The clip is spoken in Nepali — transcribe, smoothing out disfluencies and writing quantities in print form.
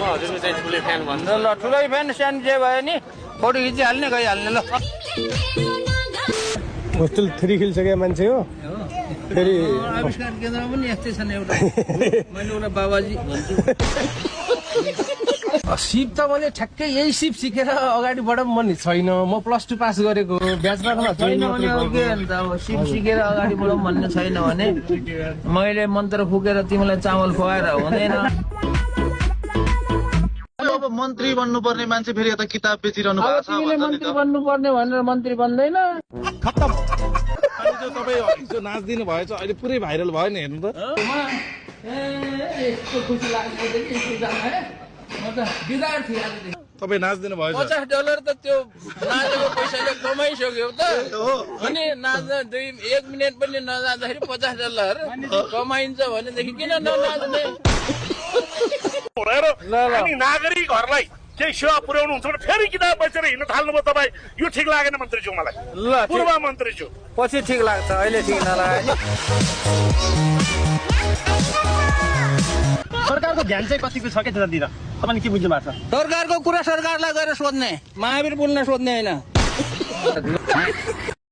हजुरको चाहिँ ठुलै फ्यान भन्नु ल ठुलै फ्यान सानो जे भयो नि फोटो खिचिहाल्ने गइहाल्ने ल होस्टेल 3 खेलिसके मान्छे हो फेरि आविष्कार केन्द्रमा पनि यस्तै छन् एउटा मैले उसलाई बाबाजी भन्छु सिप त मैले ठ्याक्कै यही सिप सिकेर अगाडि बढाउँ मन छैन म +2 पास गरेको ब्याचलरमा छैन भने के अन्त अब सिप सिकेर अगाडि बढाउँ भन्ने छैन भने मैले मन्त्र फुकेर तिमीलाई चामल खुवाएर हुँदैन अब मन्त्री बन्नुपर्ने मान्छे फेरि यता किताब बेचिरहनु अब भएको छ तिमीले मन्त्री बन्नुपर्ने भनेर मन्त्री बन्दैन खत्तम अनि जो तपाईँ हिजो नाच्दिनु भएछ अहिले पुरै भाइरल भयो नि हेर्नु त यस्तो खुसी लाग्छ म त विद्यार्थी आजदेखि तपाईँ नाच्दिनु भएछ $50 त त्यो नाचेको पैसाले कमाइसक्यो त अनि नाच्दा 1 मिनेट पनि नजाँदाखेरि $50 कमाइन्छ भनेदेखि किन ननाच्ने अनि नागरिकहरूलाई केही सेवा पुर्याउनु हुन्छ भने फेरि किताब बेचेर हिँड्न थाल्नुभयो तपाईँ यो ठिक लागेन मन्त्रीज्यू मलाई ल पूर्व मन्त्रीज्यू पछि ठिक लाग्छ अहिले ठिक नलाग्यो सरकारको ध्यान चाहिँ कतिको छ के त्यतातिर तपाईले के बुझ्नु भएको छ सरकारको कुरा सरकारलाई गएर सोध्ने महावीर बोल्न सोध्ने होइन